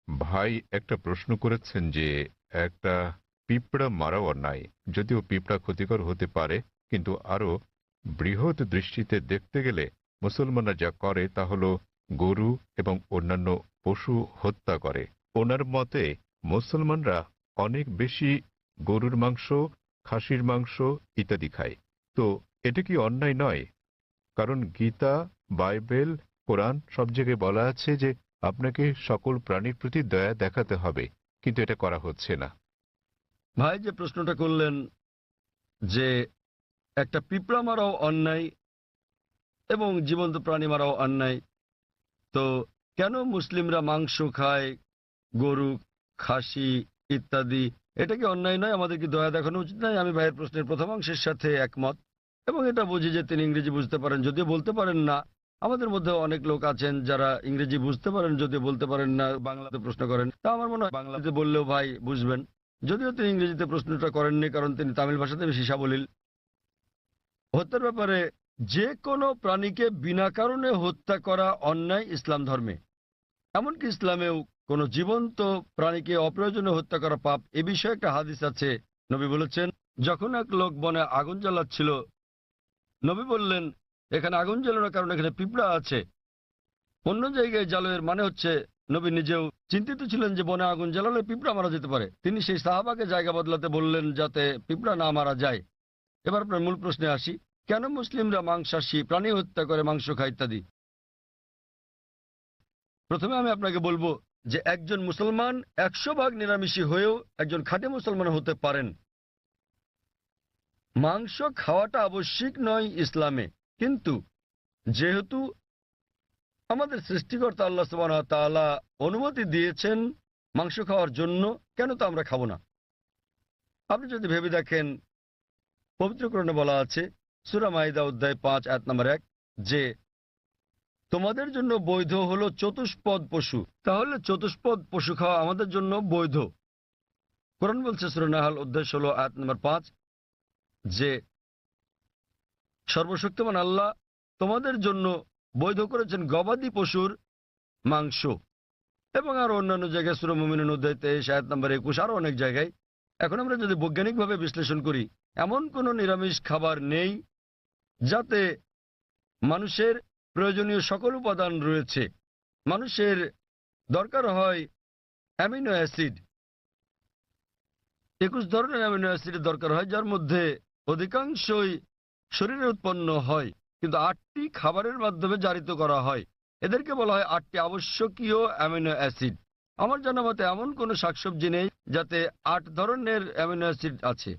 ভাই একটা প্রশ্ন করেছেন যে একটা পিঁপড়া মারাও অন্যায়, যদিও পিঁপড়া ক্ষতিকর হতে পারে, কিন্তু আরো বৃহৎ দৃষ্টিতে দেখতে গেলে মুসলমানরা যা করে তা হলো গরু এবং অন্যান্য পশু হত্যা করে। ওনার মতে মুসলমানরা অনেক বেশি গরুর মাংস, খাসির মাংস ইত্যাদি খায়। তো এটা কি অন্যায় নয়? কারণ গীতা, বাইবেল, কোরআন সব জায়গায় বলা আছে যে আপনাকে সকল প্রাণীর প্রতি দয়া দেখাতে হবে, কিন্তু এটা করা হচ্ছে না। ভাই যে প্রশ্নটা করলেন যে একটা পিঁপড়া মারাও অন্যায় এবং জীবন্ত প্রাণী মারাও অন্যায়, তো কেন মুসলিমরা মাংস খায়, গরু, খাসি ইত্যাদি? এটা কি অন্যায় নয়? আমাদের কি দয়া দেখানো উচিত নয়? আমি ভাইয়ের প্রশ্নের প্রথম অংশের সাথে একমত এবং এটা বুঝি যে তিনি ইংরেজি বুঝতে পারেন, যদিও বলতে পারেন না। আমাদের মধ্যে অনেক লোক আছেন যারা ইংরেজি বুঝতে পারেন, যদিও বলতে পারেন না, বাংলাতে প্রশ্ন করেন। তা আমার মনে হয় বাংলাতে বললেও ভাই বুঝবেন, যদিও তিনি ইংরেজিতে প্রশ্নটা করেননি, কারণ তিনি তামিল ভাষাতে বেশি সাবলীল। হত্যার ব্যাপারে যে কোনো প্রাণীকে বিনা কারণে হত্যা করা অন্যায় ইসলাম ধর্মে। এমনকি ইসলামেও কোনো জীবন্ত প্রাণীকে অপ্রয়োজনে হত্যা করা পাপ। এ বিষয়ে একটা হাদিস আছে। নবী বলেছেন, যখন এক লোক বনে আগুন জ্বালাচ্ছিল, নবী বললেন, এখানে আগুন জ্বালানোর কারণে এখানে পিঁপড়া আছে। অন্য জায়গায় জ্বালানোর মানে হচ্ছে নবী নিজেও চিন্তিত ছিলেন যে বনে আগুন জ্বালালে পিঁপড়া মারা যেতে পারে। তিনি সেই সাহাবাকে জায়গা বদলাতে বললেন যাতে পিঁপড়া না মারা যায়। এবার আপনার মূল প্রশ্নে আসি, কেন মুসলিমরা মাংসাশী প্রাণী হত্যা করে মাংস খায় ইত্যাদি। প্রথমে আমি আপনাকে বলবো যে একজন মুসলমান 100 ভাগ নিরামিষী হয়েও একজন খাঁটি মুসলমান হতে পারেন। মাংস খাওয়াটা আবশ্যিক নয় ইসলামে, কিন্তু যেহেতু আমাদের সৃষ্টিকর্তা আল্লাহ সুবহানাহু ওয়া তাআলা অনুমতি দিয়েছেন মাংস খাওয়ার জন্য, কেন তো আমরা খাবো না? আপনি যদি ভেবে দেখেন, পবিত্র কোরআনে বলা আছে সূরা মাইদা অধ্যায় 5 আয়াত নম্বর 1 যে তোমাদের জন্য বৈধ হলো চতুষ্পদ পশু। তাহলে চতুষ্পদ পশু খাওয়া আমাদের জন্য বৈধ। কোরআন বলছে সূরা নাহল অধ্যায় 16 আয়াত নম্বর 5 যে সর্বশক্তিমান আল্লাহ তোমাদের জন্য বৈধ করেছেন গবাদি পশুর মাংস। এবং আরো অন্যান্য জায়গায় সূরা মুমিনুন অধ্যায় 23 আয়াত নম্বর 21, আরো অনেক জায়গায়। এখন আমরা যদি বৈজ্ঞানিকভাবে বিশ্লেষণ করি, এমন কোনো নিরামিষ খাবার নেই যাতে মানুষের প্রয়োজনীয় সকল উপাদান রয়েছে। মানুষের দরকার হয় অ্যামিনো অ্যাসিড, 21 ধরনের অ্যামিনো অ্যাসিডের দরকার হয়, যার মধ্যে অধিকাংশই শরীরে উৎপন্ন হয়, কিন্তু 8টি খাবারের মাধ্যমে জারিত করা হয়। এদেরকে বলা হয় 8টি আবশ্যকীয় অ্যামিনো অ্যাসিড। আমার জানা মতে এমন কোনো শাকসবজি নেই যাতে 8 ধরনের অ্যামিনো অ্যাসিড আছে।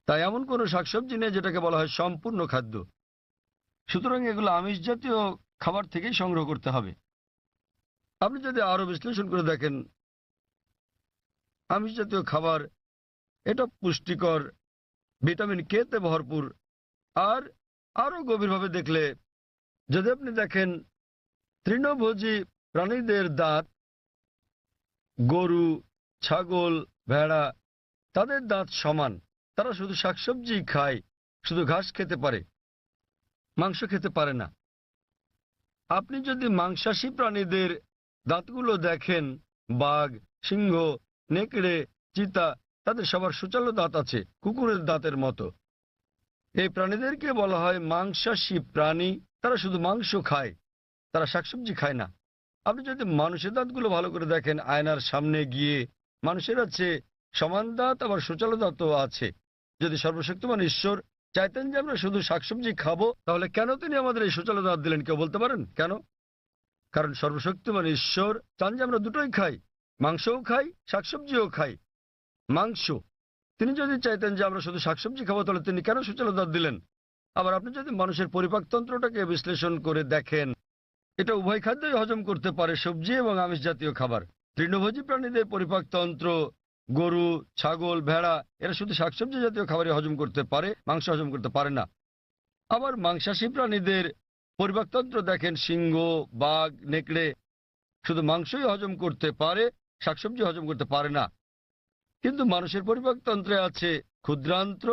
তাই এমন কোনো শাকসবজি নেই যেটাকে বলা হয় সম্পূর্ণ খাদ্য। সুতরাং এগুলো আমিষ জাতীয় খাবার থেকেই সংগ্রহ করতে হবে। আপনি যদি আরো বিশ্লেষণ করে দেখেন, আমিষ জাতীয় খাবার এটা পুষ্টিকর, ভিটামিন কে তে ভরপুর। আর আরো গভীরভাবে দেখলে, যদি আপনি দেখেন তৃণভোজী প্রাণীদের দাঁত, গরু, ছাগল, ভেড়া, তাদের দাঁত সমান। তারা শুধু শাকসবজি খায়, শুধু ঘাস খেতে পারে, মাংস খেতে পারে না। আপনি যদি মাংসাশী প্রাণীদের দাঁতগুলো দেখেন, বাঘ, সিংহ, নেকড়ে, চিতা, তাদের সবার সুচালো দাঁত আছে, কুকুরের দাঁতের মতো। এই প্রাণীদেরকে বলা হয় মাংসাশী প্রাণী। তারা শুধু মাংস খায়, তারা শাকসবজি খায় না। আপনি যদি মানুষের দাঁতগুলো ভালো করে দেখেন, আয়নার সামনে গিয়ে, মানুষের আছে সমান দাঁত, আবার সুচালো দাঁতও আছে। যদি সর্বশক্তিমান ঈশ্বর চাইতেন যে আমরা শুধু শাকসবজি খাবো, তাহলে কেন তিনি আমাদের এই সুচালো দাঁত দিলেন? কেউ বলতে পারেন কেন? কারণ সর্বশক্তিমান ঈশ্বর চান যে আমরা দুটোই খাই, মাংসও খাই, শাকসবজিও খাই। মাংস, তিনি যদি চাইতেন যে আমরা শুধু শাকসবজি খাবো, তাহলে তিনি কেন সুচালো দাঁত দিলেন? আবার আপনি যদি মানুষের পরিপাকতন্ত্রটাকে বিশ্লেষণ করে দেখেন, এটা উভয় খাদ্যই হজম করতে পারে, সবজি এবং আমিষ জাতীয় খাবার। তৃণভোজী প্রাণীদের পরিপাকতন্ত্র, গরু, ছাগল, ভেড়া, এরা শুধু শাকসবজি জাতীয় খাবারই হজম করতে পারে, মাংস হজম করতে পারে না। আবার মাংসাশী প্রাণীদের পরিপাকতন্ত্র দেখেন, সিংহ, বাঘ, নেকড়ে শুধু মাংসই হজম করতে পারে, শাকসবজি হজম করতে পারে না। কিন্তু মানুষের পরিপাকতন্ত্রে আছে ক্ষুদ্রান্ত্র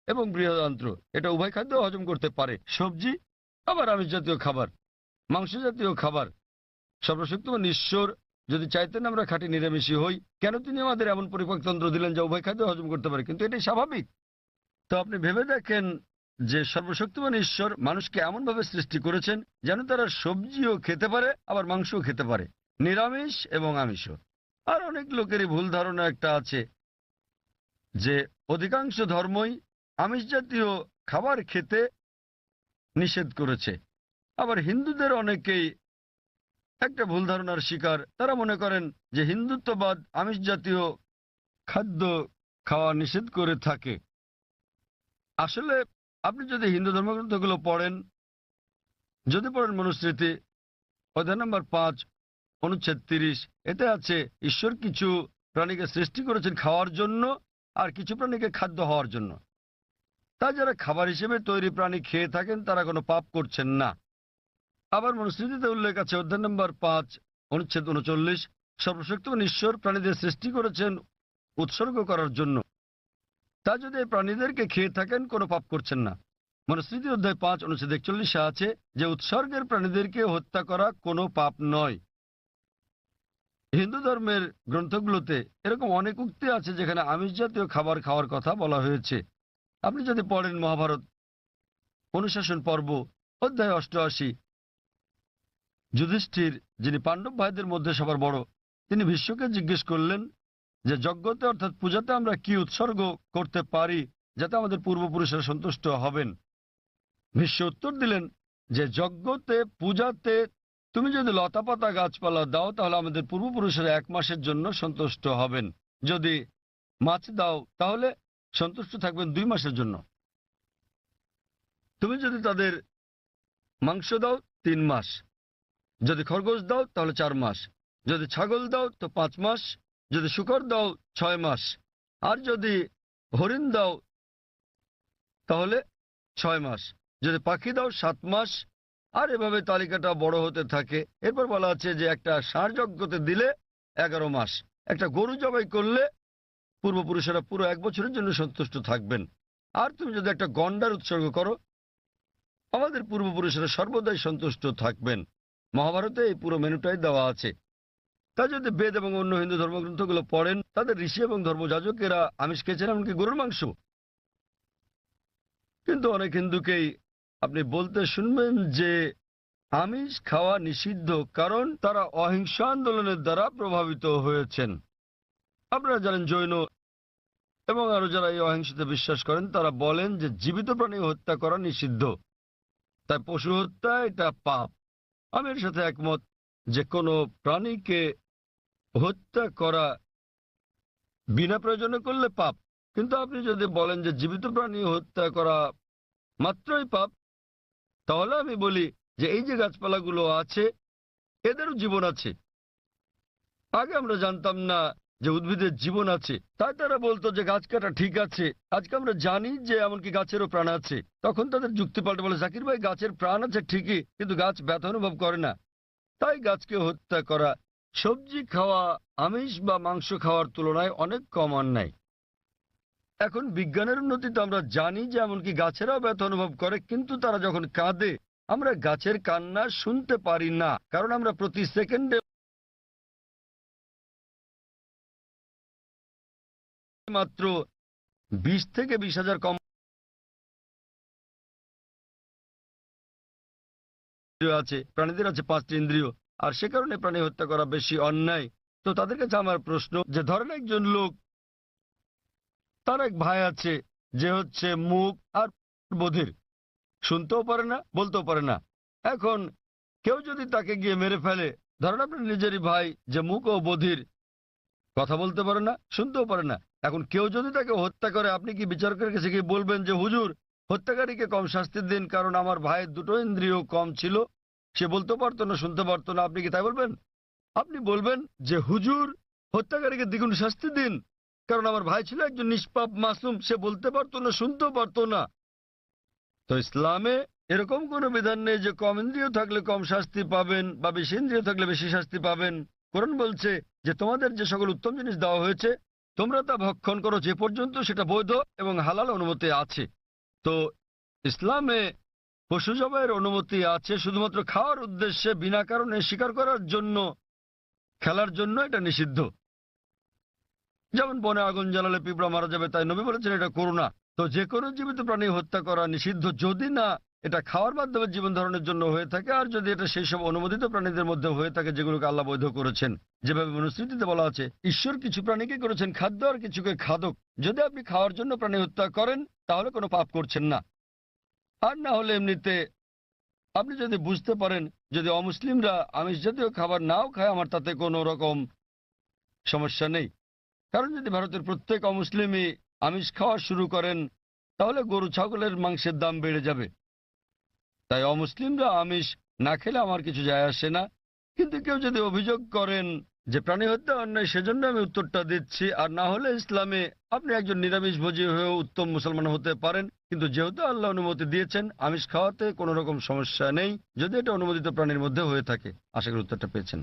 এবং বৃহদান্ত্র, এটা উভয় খাদ্য হজম করতে পারে, সবজি আবার আমিষ জাতীয় খাবার, মাংস জাতীয় খাবার। সর্বশক্তিমান ঈশ্বর যদি চাইতেন আমরা খাঁটি নিরামিষী হই, কেন তিনি আমাদের এমন পরিপাকতন্ত্র দিলেন যা উভয় খাদ্য হজম করতে পারে? কিন্তু এটাই স্বাভাবিক। তো আপনি ভেবে দেখেন যে সর্বশক্তিমান ঈশ্বর মানুষকে এমনভাবে সৃষ্টি করেছেন যেন তারা সবজিও খেতে পারে আবার মাংসও খেতে পারে, নিরামিষ এবং আমিষও। আর অনেক লোকেরই ভুল ধারণা একটা আছে যে অধিকাংশ ধর্মই আমিষ জাতীয় খাবার খেতে নিষেধ করেছে। আবার হিন্দুদের অনেকেই একটা ভুল ধারণার শিকার। তারা মনে করেন যে হিন্দুত্ববাদ আমিষ জাতীয় খাদ্য খাওয়া নিষেধ করে থাকে। আসলে আপনি যদি হিন্দু ধর্মগ্রন্থগুলো পড়েন, যদি পড়েন মনুস্মৃতি অধ্যায় নম্বর 5 অনুচ্ছেদ 30, এতে আছে ঈশ্বর কিছু প্রাণীকে সৃষ্টি করেছেন খাওয়ার জন্য আর কিছু প্রাণীকে খাদ্য হওয়ার জন্য। তাই যারা খাবার হিসেবে তৈরি প্রাণী খেয়ে থাকেন তারা কোনো পাপ করছেন না। আবার মনুস্মৃতিতে উল্লেখ আছে অধ্যায় নম্বর 5 অনুচ্ছেদ 39, সর্বশক্তিমান ঈশ্বর প্রাণীদের সৃষ্টি করেছেন উৎসর্গ করার জন্য। তা যদি এই প্রাণীদেরকে খেয়ে থাকেন কোনো পাপ করছেন না। মনুস্মৃতি অধ্যায় 5 অনুচ্ছেদ 41 আছে যে উৎসর্গের প্রাণীদেরকে হত্যা করা কোনো পাপ নয়। হিন্দু ধর্মের গ্রন্থগুলোতে এরকম অনেক উক্তি আছে যেখানে আমিষ জাতীয় খাবার খাওয়ার কথা বলা হয়েছে। আপনি যদি পড়েন মহাভারত অনুশাসন পর্ব অধ্যায় 88, যুধিষ্ঠির, যিনি পাণ্ডব ভাইদের মধ্যে সবার বড়, তিনি ভীষ্মকে জিজ্ঞেস করলেন যে যজ্ঞতে অর্থাৎ পূজাতে আমরা কি উৎসর্গ করতে পারি যাতে আমাদের পূর্বপুরুষেরা সন্তুষ্ট হবেন। ভীষ্ম উত্তর দিলেন যে যজ্ঞতে পূজাতে তুমি যদি লতাপাতা গাছপালা দাও তাহলে আমাদের পূর্বপুরুষেরা 1 মাসের জন্য সন্তুষ্ট হবেন, যদি মাছ দাও তাহলে সন্তুষ্ট থাকবেন 2 মাসের জন্য, তুমি যদি তাদের মাংস দাও 3 মাস, যদি খরগোশ দাও তাহলে 4 মাস, যদি ছাগল দাও তো 5 মাস, যদি শূকর দাও 6 মাস, আর যদি হরিণ দাও তাহলে 6 মাস, যদি পাখি দাও 7 মাস। আর এভাবে তালিকাটা বড় হতে থাকে। এরপর বলা আছে যে একটা ষাঁড় যজ্ঞতে দিলে 11 মাস, একটা গরু জবাই করলে পূর্বপুরুষেরা পুরো 1 বছরের জন্য সন্তুষ্ট থাকবেন। আর তুমি যদি একটা গন্ডার উৎসর্গ করো আমাদের পূর্বপুরুষেরা সর্বদাই সন্তুষ্ট থাকবেন। মহাভারতে এই পুরো মেনুটাই দেওয়া আছে। তা যদি বেদ এবং অন্য হিন্দু ধর্মগ্রন্থগুলো পড়েন তাদের ঋষি এবং ধর্মযাজকেরা আমিষ খেয়েছেন, এমনকি গরুর মাংস। কিন্তু অনেক হিন্দুকেই আপনি বলতে শুনবেন যে আমিষ খাওয়া নিষিদ্ধ, কারণ তারা অহিংস আন্দোলনের দ্বারা প্রভাবিত হয়েছেন। আপনারা জানেন জৈন এবং আরো যারা এই অহিংসতে বিশ্বাস করেন তারা বলেন যে জীবিত প্রাণী হত্যা করা নিষিদ্ধ, তাই পশু হত্যা এটা পাপ। আমি এর সাথে একমত যে কোনো প্রাণীকে হত্যা করা বিনা প্রয়োজনে করলে পাপ। কিন্তু আপনি যদি বলেন যে জীবিত প্রাণী হত্যা করা মাত্রই পাপ, তাহলে আমি বলি যে এই যে গাছপালাগুলো আছে এদেরও জীবন আছে। আগে আমরা জানতাম না যে উদ্ভিদের জীবন আছে, তাই তারা বলতো যে গাছ কাটা ঠিক আছে। আজকে আমরা জানি যে এমনকি গাছেরও প্রাণ আছে। তখন তাদের যুক্তি পাল্টে বলে, জাকির ভাই গাছের প্রাণ আছে ঠিকই, কিন্তু গাছ ব্যথা অনুভব করে না, তাই গাছকে হত্যা করা। সবজি খাওয়া আমিষ বা মাংস খাওয়ার তুলনায় অনেক কম অন্যায়। এখন বিজ্ঞানের উন্নতিতে আমরা জানি যে এমনকি গাছেরাও ব্যথা অনুভব করে, কিন্তু তারা যখন কাঁদে আমরা গাছের কান্না শুনতে পারি না, কারণ আমরা প্রতি সেকেন্ডে মাত্র 20 থেকে 20,000 কম আছে। প্রাণীদের আছে 5টি ইন্দ্রিয়, আর সে কারণে প্রাণী হত্যা করা বেশি অন্যায়। তো তাদের কাছে আমার প্রশ্ন যে ধরেন একজন লোক, তার এক ভাই আছে যে হচ্ছে মুখ আর বধির, শুনতেও পারে না বলতেও পারে না। এখন কেউ যদি তাকে গিয়ে মেরে ফেলে, ধরেন আপনার নিজেরই ভাই যে মুখ ও বধির, কথা বলতে পারে না শুনতেও পারে না, এখন কেউ যদি তাকে হত্যা করে আপনি কি বিচারকের কাছে গিয়ে বলবেন যে হুজুর হত্যাকারীকে কম শাস্তি দিন, কারণ আমার ভাইয়ের 2টো ইন্দ্রিয় কম ছিল, সে বলতে পারতো না শুনতে পারতো না? আপনি কি তাই বলবেন? আপনি বলবেন যে হুজুর হত্যাকারীকে দ্বিগুণ শাস্তি দিন, কারণ আমার ভাই ছিল একজন নিষ্পাপ মাসুম, সে বলতে পারতো না শুনতেও পারতো না। তো ইসলামে এরকম কোনো বিধান নেই যে কম ইন্দ্রিয় থাকলে কম শাস্তি পাবেন বা বেশি ইন্দ্রিয় থাকলে বেশি শাস্তি পাবেন। কোরআন বলছে যে তোমাদের যে সকল উত্তম জিনিস দেওয়া হয়েছে তোমরা তা ভক্ষণ করো যে পর্যন্ত সেটা বৈধ এবং হালাল অনুমতি আছে। তো ইসলামে পশু জবাইয়ের অনুমতি আছে শুধুমাত্র খাওয়ার উদ্দেশ্যে, বিনা কারণে শিকার করার জন্য খেলার জন্য এটা নিষিদ্ধ। যেমন বনে আগুন জ্বালালে পিঁপড়া মারা যাবে, তাই নবী বলেছেন এটা করো না। তো যে কোনো জীবিত প্রাণী হত্যা করা নিষিদ্ধ, যদি না এটা খাওয়ার মাধ্যমে জীবন ধারণের জন্য হয়ে থাকে, আর যদি এটা সেই সব অনুমোদিত প্রাণীদের মধ্যে হয়ে থাকে যেগুলোকে আল্লাহ বৈধ করেছেন। যেভাবে মনুস্মৃতিতে বলা আছে, ঈশ্বর কিছু প্রাণীকে করেছেন খাদ্য আর কিছুকে খাদক। যদি আপনি খাওয়ার জন্য প্রাণী হত্যা করেন তাহলে কোনো পাপ করছেন না। আর না হলে এমনিতে আপনি যদি বুঝতে পারেন যদি অমুসলিমরা আমিষ জাতীয় খাবার নাও খায়, আমার তাতে কোনো রকম সমস্যা নেই। কারণ যদি ভারতের প্রত্যেক অমুসলিমই আমিষ খাওয়া শুরু করেন তাহলে গরু ছাগলের মাংসের দাম বেড়ে যাবে। তাই অমুসলিমরা আমিষ না খেলে আমার কিছু যায় আসে না। কিন্তু কেউ যদি অভিযোগ করেন যে প্রাণী হত্যা অন্যায়, সেজন্য আমি উত্তরটা দিচ্ছি। আর না হলে ইসলামে আপনি একজন নিরামিষভোজী হয়েও উত্তম মুসলমান হতে পারেন। কিন্তু যেহেতু আল্লাহ অনুমতি দিয়েছেন, আমিষ খাওয়াতে কোনো রকম সমস্যা নেই যদি এটা অনুমোদিত প্রাণীর মধ্যে হয়ে থাকে। আশা করি উত্তরটা পেয়েছেন।